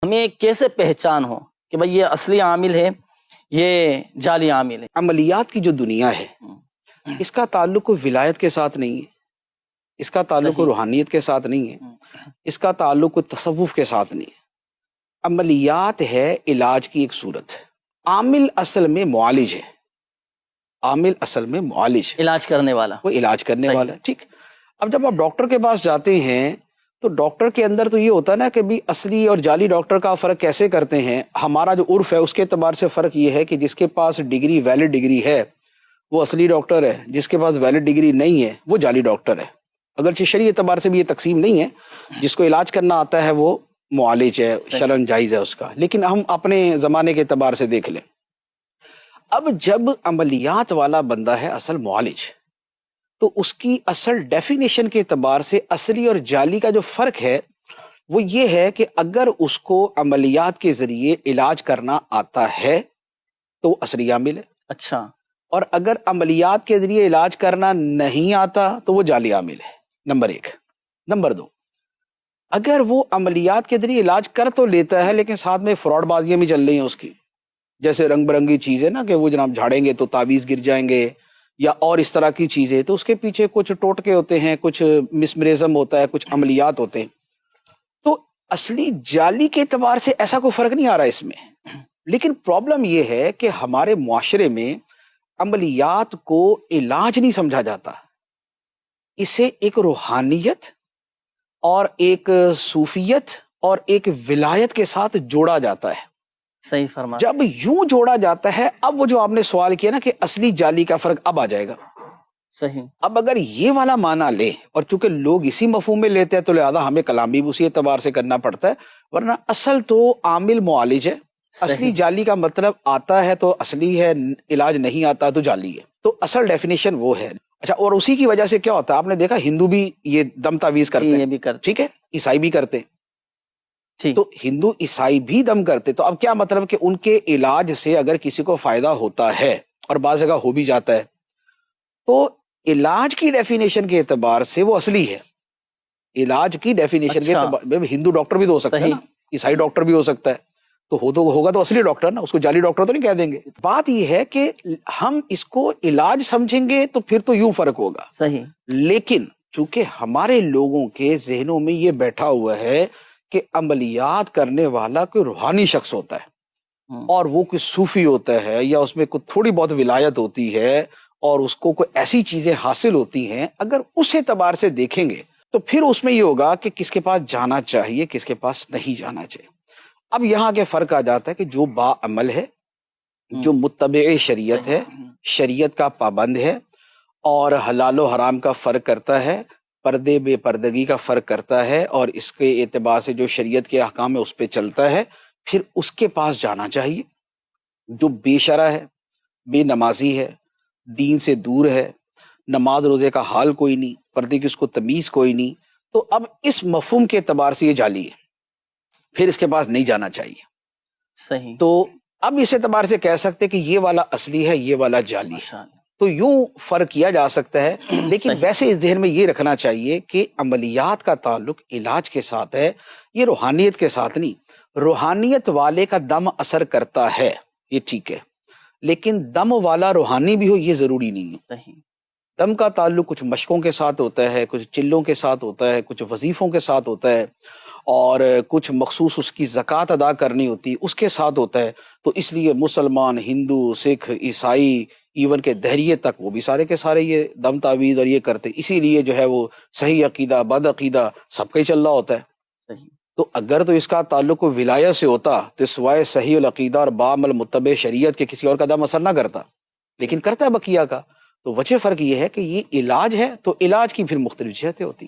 ہمیں کیسے پہچان ہو کہ بھئی یہ اصلی عامل ہے، یہ جعلی عامل ہے؟ عملیات کی جو دنیا ہے اس کا تعلق کوئی ولایت کے ساتھ نہیں ہے، اس کا تعلق کوئی صحیح۔ روحانیت کے ساتھ نہیں ہے، اس کا تعلق کوئی تصوف کے ساتھ نہیں ہے۔ عملیات ہے علاج کی ایک صورت، عامل اصل میں معالج ہے، عامل اصل میں معالج ہے، علاج کرنے والا۔ وہ علاج کرنے صحیح۔ والا ہے۔ ٹھیک، اب جب آپ ڈاکٹر کے پاس جاتے ہیں تو ڈاکٹر کے اندر تو یہ ہوتا ہے نا کہ بھی اصلی اور جعلی ڈاکٹر کا فرق کیسے کرتے ہیں۔ ہمارا جو عرف ہے اس کے اعتبار سے فرق یہ ہے کہ جس کے پاس ڈگری ویلڈ ڈگری ہے وہ اصلی ڈاکٹر ہے، جس کے پاس ویلڈ ڈگری نہیں ہے وہ جعلی ڈاکٹر ہے۔ اگرچہ شرعی اعتبار سے بھی یہ تقسیم نہیں ہے، جس کو علاج کرنا آتا ہے وہ معالج ہے، شرعاً جائز ہے اس کا، لیکن ہم اپنے زمانے کے اعتبار سے دیکھ لیں۔ اب جب عملیات والا بندہ ہے اصل معالج، تو اس کی اصل ڈیفینیشن کے اعتبار سے اصلی اور جعلی کا جو فرق ہے وہ یہ ہے کہ اگر اس کو عملیات کے ذریعے علاج کرنا آتا ہے تو وہ اصلی عامل ہے، اچھا۔ اور اگر عملیات کے ذریعے علاج کرنا نہیں آتا تو وہ جعلی عامل ہے، نمبر ایک۔ نمبر دو، اگر وہ عملیات کے ذریعے علاج کر تو لیتا ہے لیکن ساتھ میں فراڈ بازیاں بھی چل رہی ہیں اس کی، جیسے رنگ برنگی چیزیں نا کہ وہ جناب جھاڑیں گے تو تعویذ گر جائیں گے یا اور اس طرح کی چیزیں، تو اس کے پیچھے کچھ ٹوٹکے ہوتے ہیں، کچھ مسمرزم ہوتا ہے، کچھ عملیات ہوتے ہیں۔ تو اصلی جعلی کے اعتبار سے ایسا کوئی فرق نہیں آ رہا اس میں، لیکن پرابلم یہ ہے کہ ہمارے معاشرے میں عملیات کو علاج نہیں سمجھا جاتا، اسے ایک روحانیت اور ایک صوفیت اور ایک ولایت کے ساتھ جوڑا جاتا ہے۔ صحیح فرما۔ جب یوں جوڑا جاتا ہے، اب وہ جو آپ نے سوال کیا نا کہ اصلی جعلی کا فرق اب آ جائے گا۔ صحیح۔ اب اگر یہ والا معنی لیں، اور چونکہ لوگ اسی مفہوم میں لیتے ہیں تو لہذا ہمیں کلام بھی اسی اعتبار سے کرنا پڑتا ہے، ورنہ اصل تو عامل معالج ہے۔ اصلی جعلی کا مطلب آتا ہے تو اصلی ہے، علاج نہیں آتا تو جعلی ہے، تو اصل ڈیفینیشن وہ ہے۔ اچھا، اور اسی کی وجہ سے کیا ہوتا ہے، آپ نے دیکھا ہندو بھی یہ دم تعویذ کرتے یہ ہیں، بھی کرتے۔ ٹھیک ہے، عیسائی بھی کرتے ہیں، ٹھیک۔ تو ہندو عیسائی بھی دم کرتے، تو اب کیا مطلب کہ ان کے علاج سے اگر کسی کو فائدہ ہوتا ہے، اور بعض جگہ ہو بھی جاتا ہے، تو علاج کی ڈیفینیشن کے اعتبار سے وہ اصلی ہے۔ علاج کی ڈیفینیشن کے اعتبار میں ہندو ڈاکٹر بھی تو ہو سکتا ہے نا، عیسائی ڈاکٹر بھی ہو سکتا ہے، تو ہوگا تو اصلی ڈاکٹر نا، اس کو جعلی ڈاکٹر تو نہیں کہہ دیں گے۔ بات یہ ہے کہ ہم اس کو علاج سمجھیں گے تو پھر تو یوں فرق ہوگا۔ صحیح۔ لیکن چونکہ ہمارے لوگوں کے ذہنوں میں یہ بیٹھا ہوا ہے کہ عملیات کرنے والا کوئی روحانی شخص ہوتا ہے، اور وہ کوئی صوفی ہوتا ہے، یا اس میں کوئی تھوڑی بہت ولایت ہوتی ہے، اور اس کو کوئی ایسی چیزیں حاصل ہوتی ہیں، اگر اس اعتبار سے دیکھیں گے تو پھر اس میں یہ ہوگا کہ کس کے پاس جانا چاہیے، کس کے پاس نہیں جانا چاہیے۔ اب یہاں کے فرق آ جاتا ہے کہ جو با عمل ہے، جو متبع شریعت ہے، شریعت کا پابند ہے، اور حلال و حرام کا فرق کرتا ہے، پردے بے پردگی کا فرق کرتا ہے، اور اس کے اعتبار سے جو شریعت کے احکام ہے اس پہ چلتا ہے، پھر اس کے پاس جانا چاہیے۔ جو بے شرع ہے، بے نمازی ہے، دین سے دور ہے، نماز روزے کا حال کوئی نہیں، پردے کی اس کو تمیز کوئی نہیں، تو اب اس مفہوم کے اعتبار سے یہ جعلی ہے، پھر اس کے پاس نہیں جانا چاہیے۔ صحیح۔ تو اب اس اعتبار سے کہہ سکتے کہ یہ والا اصلی ہے، یہ والا جعلی ہے، تو یوں فرق کیا جا سکتا ہے۔ لیکن ویسے اس ذہن میں یہ رکھنا چاہیے کہ عملیات کا تعلق علاج کے ساتھ ہے، یہ روحانیت کے ساتھ نہیں۔ روحانیت والے کا دم اثر کرتا ہے، یہ ٹھیک ہے، لیکن دم والا روحانی بھی ہو یہ ضروری نہیں ہے۔ صحیح۔ دم کا تعلق کچھ مشقوں کے ساتھ ہوتا ہے، کچھ چلوں کے ساتھ ہوتا ہے، کچھ وظیفوں کے ساتھ ہوتا ہے، اور کچھ مخصوص اس کی زکوٰۃ ادا کرنی ہوتی ہے اس کے ساتھ ہوتا ہے۔ تو اس لیے مسلمان، ہندو، سکھ، عیسائی، ایون کہ دہریے تک، وہ بھی سارے کے سارے یہ دم تعویذ اور یہ کرتے، اسی لیے جو ہے وہ صحیح عقیدہ بد عقیدہ سب کا ہی چل رہا ہوتا ہے۔ تو اگر تو اس کا تعلق ولایت سے ہوتا تو سوائے صحیح العقیدہ اور بعمل متبع شریعت کے کسی اور کا دم اثر نہ کرتا، لیکن کرتا ہے بقیہ کا۔ تو وجہ فرق یہ ہے کہ یہ علاج ہے، تو علاج کی پھر مختلف جہتیں ہوتی ہیں۔